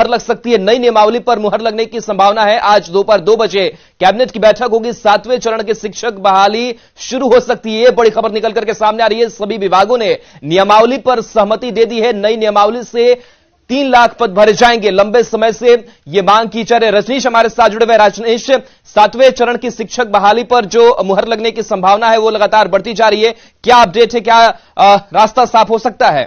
लग सकती है। नई नियमावली पर मुहर लगने की संभावना है। आज दोपहर 2 बजे कैबिनेट की बैठक होगी। 7वें चरण की शिक्षक बहाली शुरू हो सकती है। बड़ी खबर निकल करके सामने आ रही है। सभी विभागों ने नियमावली पर सहमति दे दी है। नई नियमावली से 3 लाख पद भरे जाएंगे। लंबे समय से यह मांग की जा रही है। रजनीश हमारे साथ जुड़े हुए। रजनीश, 7वें चरण की शिक्षक बहाली पर जो मुहर लगने की संभावना है वो लगातार बढ़ती जा रही है। क्या अपडेट है? क्या रास्ता साफ हो सकता है?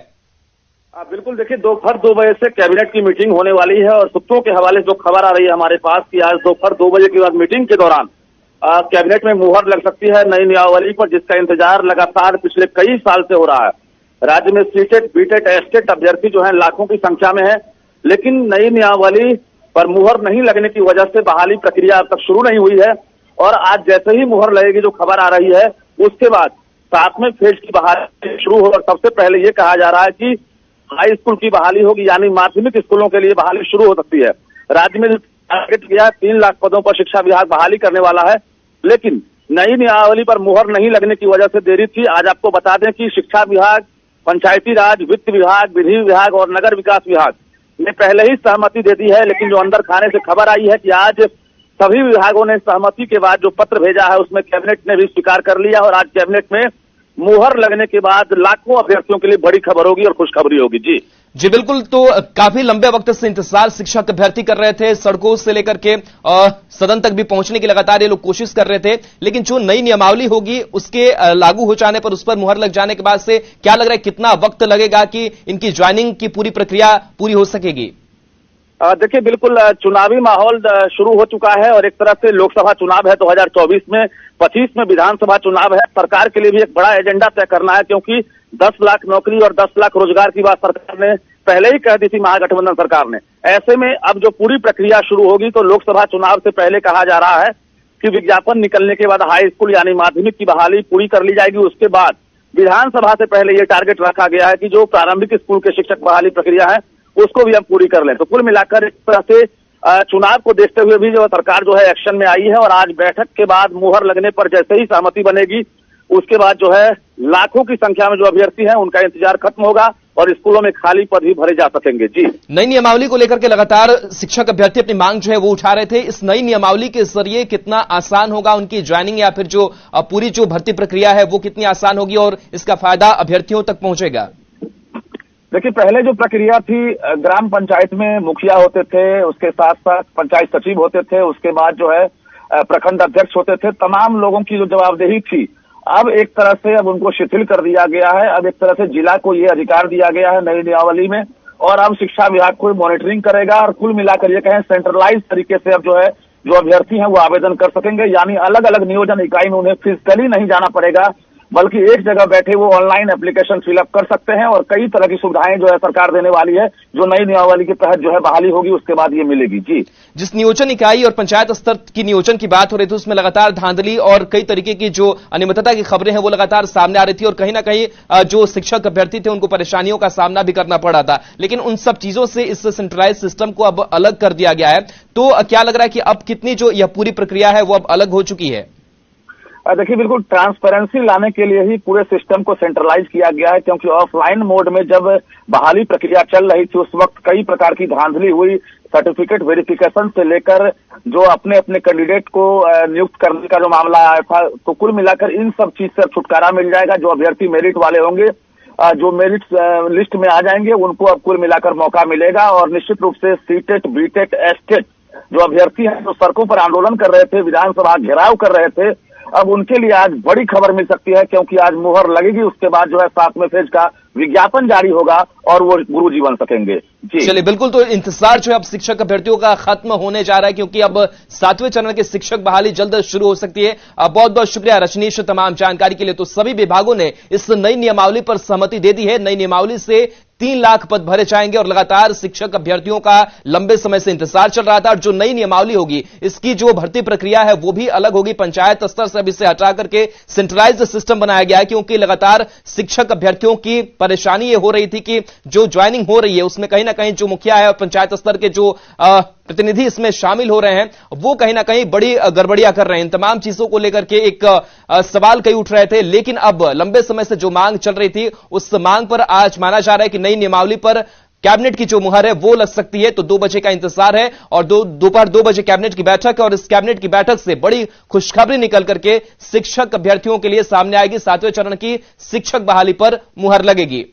बिल्कुल, देखिए दोपहर 2 बजे से कैबिनेट की मीटिंग होने वाली है और सूत्रों के हवाले जो खबर आ रही है हमारे पास कि आज दोपहर 2 बजे के बाद मीटिंग के दौरान कैबिनेट में मुहर लग सकती है नई नियमावली पर, जिसका इंतजार लगातार पिछले कई साल से हो रहा है। राज्य में सीटेट, बीटेट, एस्टेट अभ्यर्थी जो है लाखों की संख्या में है, लेकिन नई नियमावली पर मुहर नहीं लगने की वजह से बहाली प्रक्रिया अब तक शुरू नहीं हुई है। और आज जैसे ही मुहर लगेगी, जो खबर आ रही है, उसके बाद 7वें फेज की बहाली शुरू हो। और सबसे पहले ये कहा जा रहा है कि हाई स्कूल की बहाली होगी, यानी माध्यमिक स्कूलों के लिए बहाली शुरू हो सकती है। राज्य में टारगेट किया 3 लाख पदों पर शिक्षा विभाग बहाली करने वाला है, लेकिन नई नियमावली पर मुहर नहीं लगने की वजह से देरी थी। आज आपको बता दें कि शिक्षा विभाग, पंचायती राज, वित्त विभाग, विधि विभाग और नगर विकास विभाग ने पहले ही सहमति दे दी है, लेकिन जो अंदर खाने से खबर आई है कि आज सभी विभागों ने सहमति के बाद जो पत्र भेजा है उसमें कैबिनेट ने भी स्वीकार कर लिया। और आज कैबिनेट में मुहर लगने के बाद लाखों अभ्यर्थियों के लिए बड़ी खबर होगी और खुशखबरी होगी। जी बिल्कुल। तो काफी लंबे वक्त से इंतजार शिक्षक अभ्यर्थी कर रहे थे। सड़कों से लेकर के सदन तक भी पहुंचने की लगातार ये लोग कोशिश कर रहे थे, लेकिन जो नई नियमावली होगी उसके लागू हो जाने पर, उस पर मुहर लग जाने के बाद से क्या लग रहा है कितना वक्त लगेगा कि इनकी ज्वाइनिंग की पूरी प्रक्रिया पूरी हो सकेगी? देखिए, बिल्कुल चुनावी माहौल शुरू हो चुका है और एक तरफ से लोकसभा चुनाव है 2024 में, 25 में विधानसभा चुनाव है। सरकार के लिए भी एक बड़ा एजेंडा तय करना है, क्योंकि 10 लाख नौकरी और 10 लाख रोजगार की बात सरकार ने पहले ही कह दी थी, महागठबंधन सरकार ने। ऐसे में अब जो पूरी प्रक्रिया शुरू होगी तो लोकसभा चुनाव से पहले कहा जा रहा है कि विज्ञापन निकलने के बाद हाई स्कूल यानी माध्यमिक की बहाली पूरी कर ली जाएगी। उसके बाद विधानसभा से पहले ये टारगेट रखा गया है कि जो प्रारंभिक स्कूल के शिक्षक बहाली प्रक्रिया है उसको भी हम पूरी कर लें। तो कुल मिलाकर इस तरह से चुनाव को देखते हुए भी जो सरकार जो है एक्शन में आई है। और आज बैठक के बाद मुहर लगने पर जैसे ही सहमति बनेगी, उसके बाद जो है लाखों की संख्या में जो अभ्यर्थी हैं उनका इंतजार खत्म होगा और स्कूलों में खाली पद भी भरे जा सकेंगे। जी, नई नियमावली को लेकर के लगातार शिक्षक अभ्यर्थी अपनी मांग जो है वो उठा रहे थे। इस नई नियमावली के जरिए कितना आसान होगा उनकी ज्वाइनिंग, या फिर जो पूरी जो भर्ती प्रक्रिया है वो कितनी आसान होगी और इसका फायदा अभ्यर्थियों तक पहुंचेगा? देखिए, पहले जो प्रक्रिया थी, ग्राम पंचायत में मुखिया होते थे, उसके साथ साथ पंचायत सचिव होते थे, उसके बाद जो है प्रखंड अध्यक्ष होते थे। तमाम लोगों की जो जवाबदेही थी, अब एक तरह से अब उनको शिथिल कर दिया गया है। अब एक तरह से जिला को ये अधिकार दिया गया है नई नियमावली में, और अब शिक्षा विभाग को मॉनिटरिंग करेगा। और कुल मिलाकर ये कहें सेंट्रलाइज तरीके से अब जो है जो अभ्यर्थी हैं वो आवेदन कर सकेंगे, यानी अलग अलग नियोजन इकाई में उन्हें फिजिकली नहीं जाना पड़ेगा, बल्कि एक जगह बैठे वो ऑनलाइन एप्लीकेशन फिलअप कर सकते हैं। और कई तरह की सुविधाएं जो है सरकार देने वाली है, जो नई नियमावली के तहत जो है बहाली होगी उसके बाद ये मिलेगी। जी, जिस नियोजन इकाई और पंचायत स्तर की नियोजन की बात हो रही थी उसमें लगातार धांधली और कई तरीके की जो अनियमितता की खबरें हैं वो लगातार सामने आ रही थी, और कहीं ना कहीं जो शिक्षक अभ्यर्थी थे उनको परेशानियों का सामना भी करना पड़ा था। लेकिन उन सब चीजों से इस सेंट्रलाइज सिस्टम को अब अलग कर दिया गया है। तो क्या लग रहा है कि अब कितनी जो यह पूरी प्रक्रिया है वो अब अलग हो चुकी है? देखिए, बिल्कुल ट्रांसपेरेंसी लाने के लिए ही पूरे सिस्टम को सेंट्रलाइज किया गया है, क्योंकि ऑफलाइन मोड में जब बहाली प्रक्रिया चल रही थी उस वक्त कई प्रकार की धांधली हुई। सर्टिफिकेट वेरिफिकेशन से लेकर जो अपने अपने कैंडिडेट को नियुक्त करने का जो मामला आया था, तो कुल मिलाकर इन सब चीज से छुटकारा मिल जाएगा। जो अभ्यर्थी मेरिट वाले होंगे, जो मेरिट लिस्ट में आ जाएंगे, उनको अब कुल मिलाकर मौका मिलेगा। और निश्चित रूप से सीटेट, बीटेट, एस्टेट जो अभ्यर्थी हैं जो सड़कों पर आंदोलन कर रहे थे, विधानसभा घेराव कर रहे थे, अब उनके लिए आज बड़ी खबर मिल सकती है, क्योंकि आज मुहर लगेगी। उसके बाद जो है 7वें फेज का विज्ञापन जारी होगा और वो गुरुजी बन सकेंगे। जी चलिए, बिल्कुल। तो इंतजार जो है अब शिक्षक अभ्यर्थियों का खत्म होने जा रहा है, क्योंकि अब 7वें चरण के शिक्षक बहाली जल्द शुरू हो सकती है। बहुत बहुत शुक्रिया रजनीश तमाम जानकारी के लिए। तो सभी विभागों ने इस नई नियमावली पर सहमति दे दी है। नई नियमावली से 3 लाख पद भरे जाएंगे और लगातार शिक्षक अभ्यर्थियों का लंबे समय से इंतजार चल रहा था। और जो नई नियमावली होगी इसकी जो भर्ती प्रक्रिया है वो भी अलग होगी। पंचायत स्तर से अब इसे हटा करके सेंट्रलाइज्ड सिस्टम बनाया गया है, क्योंकि लगातार शिक्षक अभ्यर्थियों की परेशानी ये हो रही थी कि जो ज्वाइनिंग हो रही है उसमें कहीं ना कहीं जो मुखिया है और पंचायत स्तर के जो प्रतिनिधि इसमें शामिल हो रहे हैं वो कहीं ना कहीं बड़ी गड़बड़ियां कर रहे हैं। इन तमाम चीजों को लेकर के एक सवाल कई उठ रहे थे, लेकिन अब लंबे समय से जो मांग चल रही थी उस मांग पर आज माना जा रहा है कि नई नियमावली पर कैबिनेट की जो मुहर है वो लग सकती है। तो 2 बजे का इंतजार है और दोपहर 2 बजे कैबिनेट की बैठक है और इस कैबिनेट की बैठक से बड़ी खुशखबरी निकल करके शिक्षक अभ्यर्थियों के लिए सामने आएगी। 7वें चरण की शिक्षक बहाली पर मुहर लगेगी।